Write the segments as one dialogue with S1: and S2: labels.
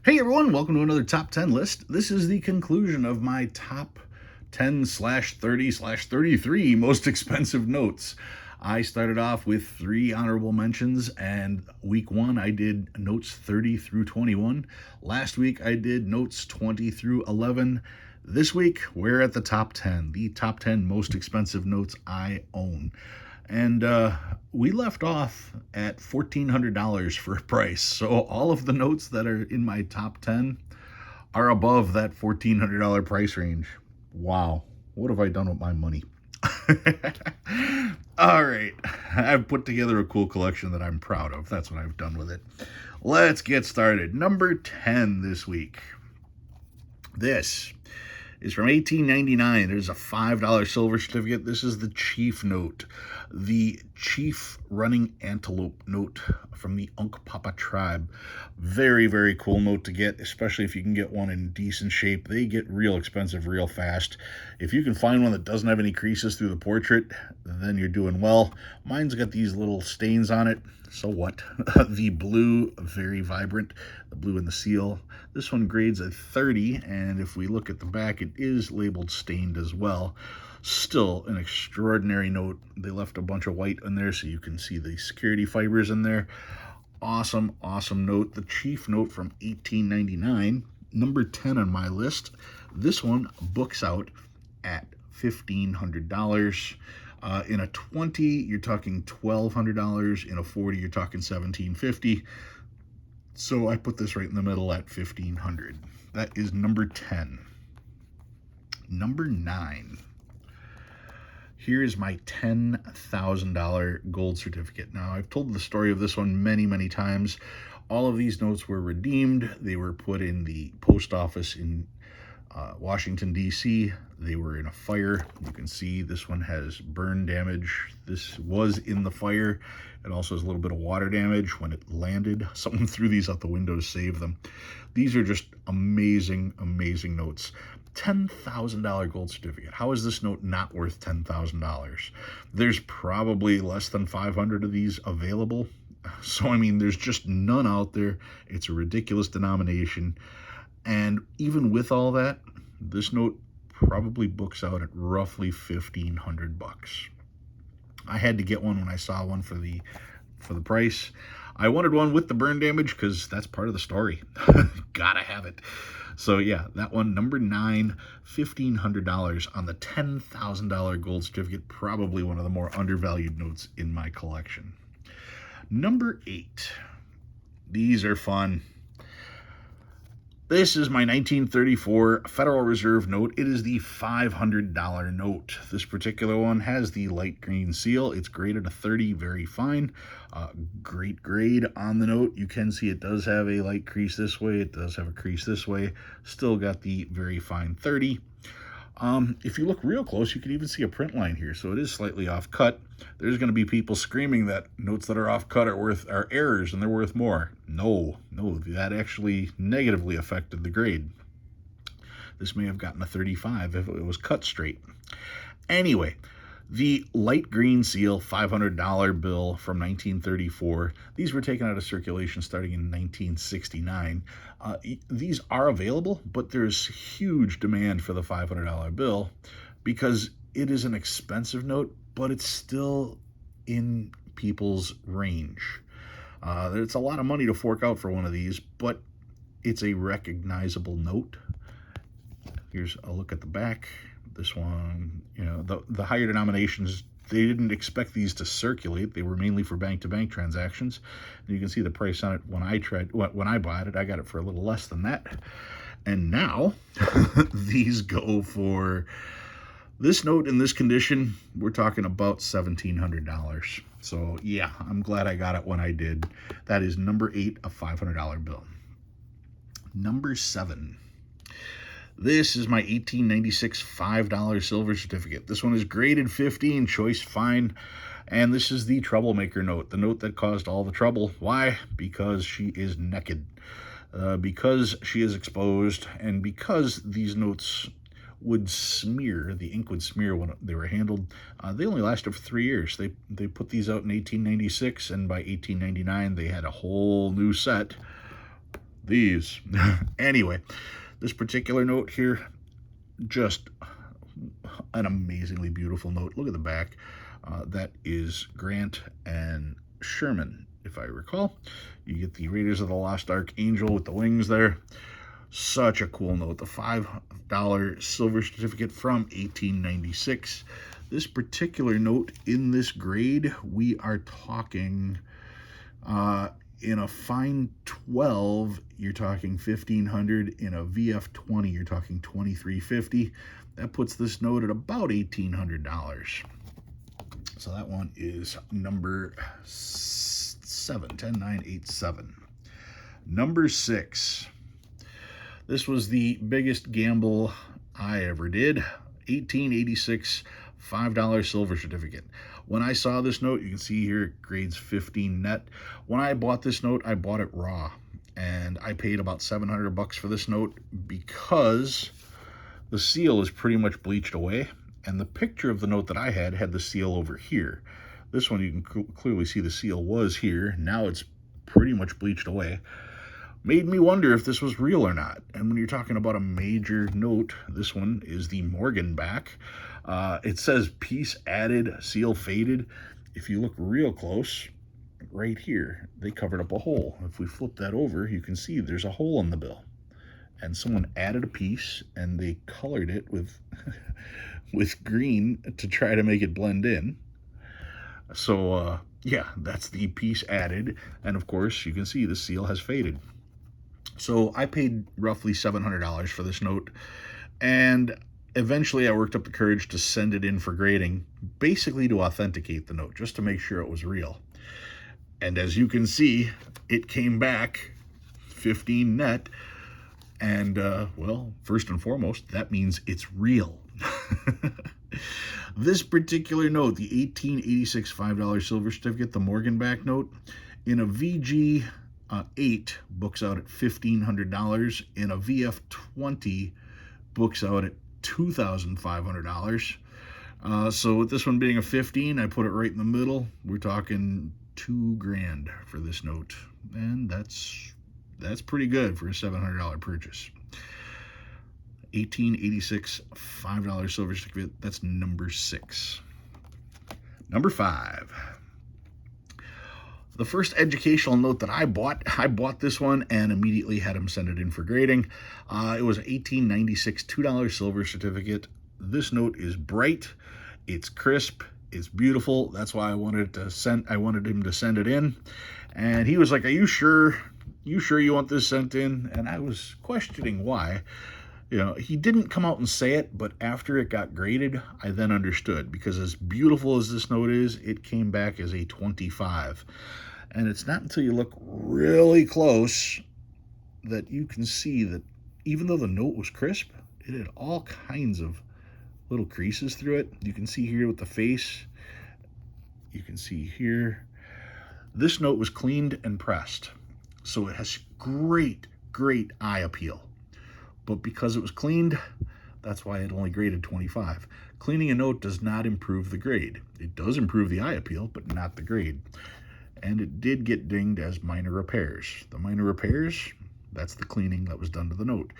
S1: Hey everyone, welcome to another top 10 list. This is the conclusion of my top 10 slash 30 slash 33 most expensive notes. I started off with 3 honorable mentions, and week one I did notes 30 through 21. Last week I did notes 20 through 11. This week we're at the top 10, the top 10 most expensive notes I own. And we left off at $1,400 for a price. So all of the notes that are in my top 10 are above that $1,400 price range. Wow. What have I done with my money? All right. I've put together a cool collection that I'm proud of. That's what I've done with it. Let's get started. Number 10 this week. This is from 1899. It is a $5 silver certificate. This is the Chief note, the Chief Running Antelope note from the Unkpapa tribe. Very, very cool note to get, especially if you can get one in decent shape. They get real expensive real fast. If you can find one that doesn't have any creases through the portrait, then you're doing well. Mine's got these little stains on it. So what? The blue, very vibrant, the blue in the seal. This one grades a 30, and if we look at the back, it is labeled stained as well. Still an extraordinary note. They left a bunch of white in there so you can see the security fibers in there. Awesome, awesome note. The Chief note from 1899, number 10 on my list. This one books out at $1,500. In a 20, you're talking $1,200. In a 40, you're talking $1,750. So I put this right in the middle at $1,500. That is number 10. Number 9. Here is my $10,000 gold certificate. Now, I've told the story of this one many, many times. All of these notes were redeemed. They were put in the post office in Washington, D.C. They were in a fire. You can see this one has burn damage. This was in the fire. It also has a little bit of water damage when it landed. Someone threw these out the window to save them. These are just amazing, amazing notes. $10,000 gold certificate. How is this note not worth $10,000? There's probably less than 500 of these available. So, I mean, there's just none out there. It's a ridiculous denomination. And even with all that, this note probably books out at roughly $1,500. I had to get one when I saw one for the price. I wanted one with the burn damage because that's part of the story. Gotta have it. So yeah, that one, number 9, $1,500 on the $10,000 gold certificate. Probably one of the more undervalued notes in my collection. Number 8. These are fun. This is my 1934 Federal Reserve note. It is the $500 note. This particular one has the light green seal. It's graded a 30, very fine. Great grade on the note. You can see it does have a light crease this way. It does have a crease this way. Still got the very fine 30. If you look real close, you can even see a print line here, so it is slightly off cut. There's going to be people screaming that notes that are off cut are errors and they're worth more. No, that actually negatively affected the grade. This may have gotten a 35 if it was cut straight. Anyway, the light green seal $500 bill from 1934. These were taken out of circulation starting in 1969. These are available, but there's huge demand for the $500 bill because it is an expensive note, but it's still in people's range. It's a lot of money to fork out for one of these, but it's a recognizable note. Here's a look at the back. This one, the higher denominations, they didn't expect these to circulate. They were mainly for bank-to-bank transactions. And you can see the price on it when I bought it. I got it for a little less than that. And now these go for this note in this condition. We're talking about $1,700. So yeah, I'm glad I got it when I did. That is number 8, a $500 bill. Number 7. This is my 1896 $5 silver certificate. This one is graded 15, choice fine. And this is the troublemaker note, the note that caused all the trouble. Why? Because she is naked. Because she is exposed, and because these notes would smear, the ink would smear when they were handled. They only lasted for 3 years. They put these out in 1896, and by 1899, they had a whole new set. these. Anyway, this particular note here, just an amazingly beautiful note. Look at the back. That is Grant and Sherman, if I recall. You get the Raiders of the Lost Ark Angel with the wings there. Such a cool note. The $5 silver certificate from 1896. This particular note in this grade, we are talking in a fine 12, you're talking 1500. In a VF 20, you're talking 2350. That puts this note at about $1,800. So that one is number 7, 10, 9, 8, 7. Number 6. This was the biggest gamble I ever did. 1886 $5 silver certificate. When I saw this note, you can see here it grades 15 net. When I bought this note, I bought it raw, and I paid about $700 for this note because the seal is pretty much bleached away, and the picture of the note that I had the seal over here. This one, you can clearly see the seal was here. Now it's pretty much bleached away. Made me wonder if this was real or not. And when you're talking about a major note, this one is the Morgan back. It says piece added, seal faded. If you look real close, right here, they covered up a hole. If we flip that over, you can see there's a hole in the bill. And someone added a piece and they colored it with, with green to try to make it blend in. So, yeah, that's the piece added. And of course, you can see the seal has faded. So I paid roughly $700 for this note, and eventually I worked up the courage to send it in for grading, basically to authenticate the note, just to make sure it was real. And as you can see, it came back 15 net, and well, first and foremost, that means it's real. This particular note, the 1886 $5 silver certificate, the Morgan back note, in a VG 8 books out at $1,500. In a VF 20 books out at $2,500. So with this one being a 15, I put it right in the middle. We're talking $2,000 for this note, and that's pretty good for a $700 purchase. 1886 $5 silver certificate. That's number 6. Number 5. The first educational note that I bought this one and immediately had him send it in for grading. It was an 1896 $2 silver certificate. This note is bright, it's crisp, it's beautiful. That's why I wanted him to send it in. And he was like, "Are you sure? You sure you want this sent in?" And I was questioning why. You know, he didn't come out and say it, but after it got graded, I then understood, because as beautiful as this note is, it came back as a 25. And it's not until you look really close that you can see that even though the note was crisp, it had all kinds of little creases through it. You can see here with the face. You can see here. This note was cleaned and pressed, so it has great, great eye appeal. But because it was cleaned, that's why it only graded 25. Cleaning a note does not improve the grade. It does improve the eye appeal, but not the grade. And it did get dinged as minor repairs. The minor repairs, that's the cleaning that was done to the note.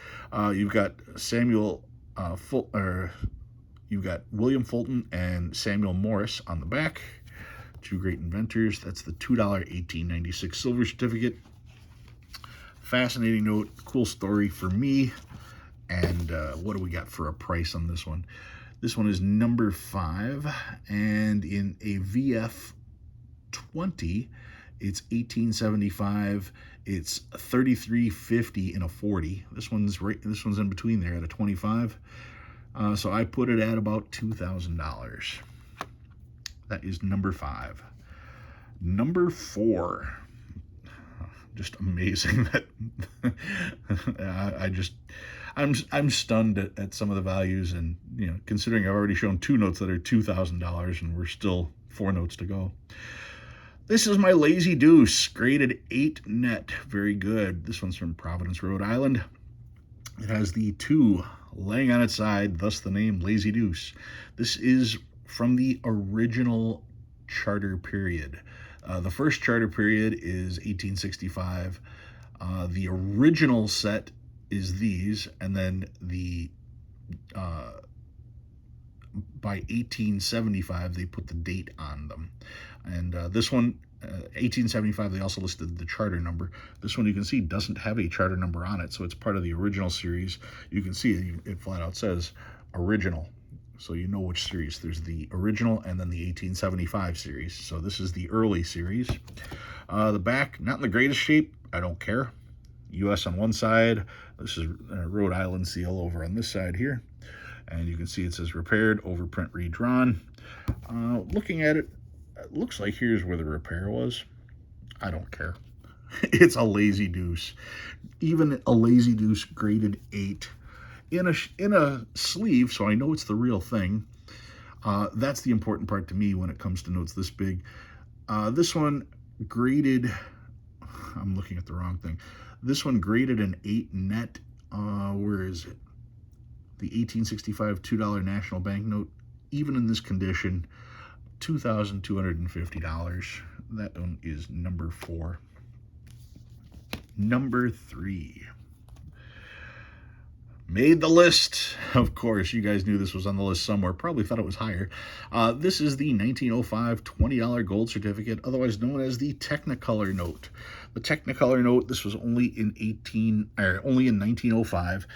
S1: You've got you've got William Fulton and Samuel Morse on the back, two great inventors. That's the $2 1896 silver certificate. Fascinating note, cool story for me. And what do we got for a price on this one? This one is number 5, and in a VF 20, it's $18.75. It's $33.50 in a 40. This one's in between there at a 25. So I put it at about $2,000. That is number 5. Number 4. Just amazing that I'm stunned at some of the values, and you know, considering I've already shown 2 notes that are $2,000 and we're still 4 notes to go. This is my Lazy Deuce, graded 8 net, very good. This one's from Providence, Rhode Island. It has the 2 laying on its side, thus the name Lazy Deuce. This is from the original charter period. The first charter period is 1865. The original set is these, and then the by 1875 they put the date on them. And this one, 1875, they also listed the charter number. This one, you can see, doesn't have a charter number on it, so it's part of the original series. You can see it flat out says original, so you know which series. There's the original and then the 1875 series. So this is the early series. The back, not in the greatest shape. I don't care. US on one side. This is a Rhode Island seal over on this side here. And you can see it says repaired, overprint redrawn. Looking at it, it looks like here's where the repair was. I don't care. It's a Lazy Deuce. Even a Lazy Deuce graded 8 in a sleeve, so I know it's the real thing. That's the important part to me when it comes to notes this big. This one graded, I'm looking at the wrong thing. This one graded an 8 net. Where is it? The 1865 $2 national banknote, even in this condition, $2,250. That one is number 4. Number 3. Made the list. Of course, you guys knew this was on the list somewhere. Probably thought it was higher. This is the 1905 $20 gold certificate, otherwise known as the Technicolor note. The Technicolor note, this was only in 1905.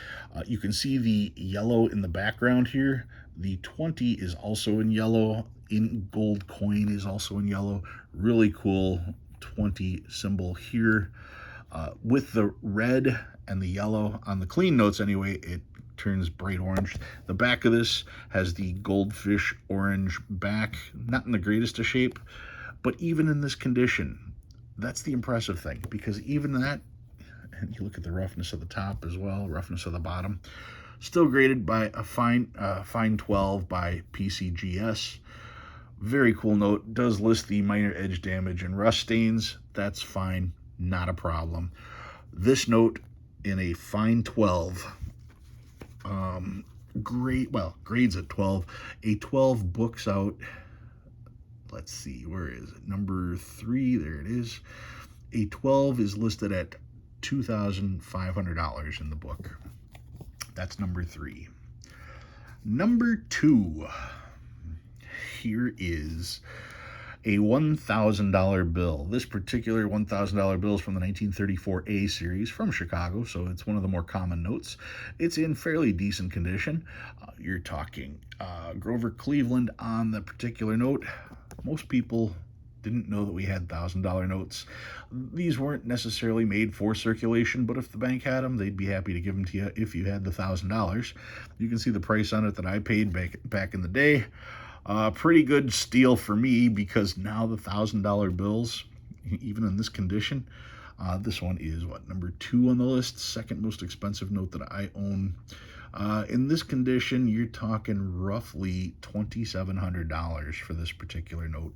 S1: You can see the yellow in the background here. The 20 is also in yellow. In gold coin is also in yellow. Really cool 20 symbol here. With the red and the yellow on the clean notes anyway, it turns bright orange. The back of this has the goldfish orange back, not in the greatest of shape, but even in this condition, that's the impressive thing, because even that, and you look at the roughness of the top as well, roughness of the bottom, still graded by a fine 12 by PCGS. Very cool note. Does list the minor edge damage and rust stains. That's fine, not a problem. This note in a fine 12, grades at 12. A 12 books out, let's see, where is it? Number 3, there it is. A 12 is listed at $2,500 in the book. That's number 3. Number 2, here is a $1,000 bill. This particular $1,000 bill is from the 1934 A series from Chicago, so it's one of the more common notes. It's in fairly decent condition. You're talking Grover Cleveland on the particular note. Most people didn't know that we had $1,000 notes. These weren't necessarily made for circulation, but if the bank had them, they'd be happy to give them to you if you had the $1,000. You can see the price on it that I paid back in the day. Pretty good steal for me, because now the $1,000 bills, even in this condition, this one is number 2 on the list, second most expensive note that I own. In this condition, you're talking roughly $2,700 for this particular note.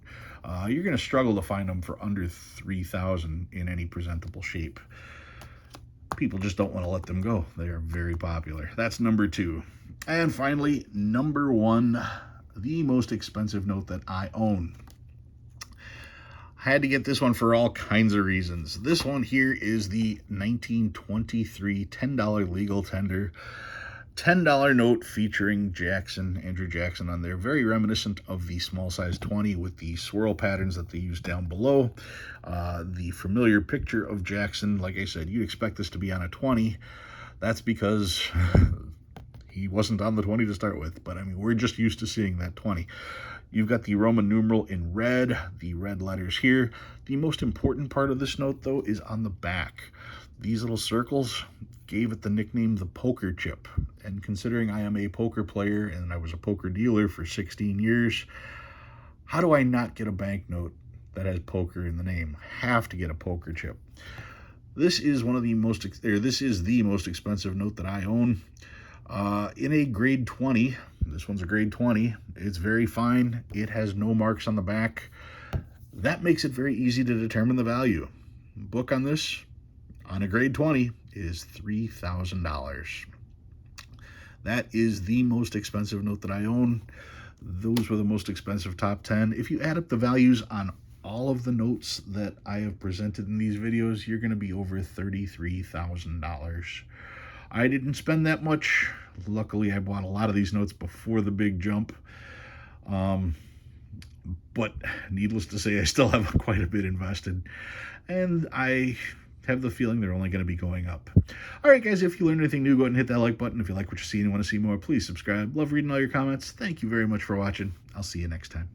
S1: You're going to struggle to find them for under $3,000 in any presentable shape. People just don't want to let them go. They are very popular. That's number 2. And finally, number 1. The most expensive note that I own. I had to get this one for all kinds of reasons. This one here is the 1923 $10 legal tender. $10 note featuring Andrew Jackson on there. Very reminiscent of the small size 20 with the swirl patterns that they use down below. The familiar picture of Jackson, like I said, you'd expect this to be on a 20. That's because he wasn't on the 20 to start with, but I mean, we're just used to seeing that 20. You've got the Roman numeral in red, the red letters here. The most important part of this note, though, is on the back. These little circles gave it the nickname the poker chip. And considering I am a poker player and I was a poker dealer for 16 years, how do I not get a banknote that has poker in the name? Have to get a poker chip. This is the most expensive note that I own. In a grade 20, this one's a grade 20, it's very fine. It has no marks on the back. That makes it very easy to determine the value. Book on this, on a grade 20, is $3,000. That is the most expensive note that I own. Those were the most expensive top 10. If you add up the values on all of the notes that I have presented in these videos, you're going to be over $33,000. I didn't spend that much. Luckily, I bought a lot of these notes before the big jump. But needless to say, I still have quite a bit invested. And I have the feeling they're only going to be going up. All right, guys, if you learned anything new, go ahead and hit that like button. If you like what you see and want to see more, please subscribe. Love reading all your comments. Thank you very much for watching. I'll see you next time.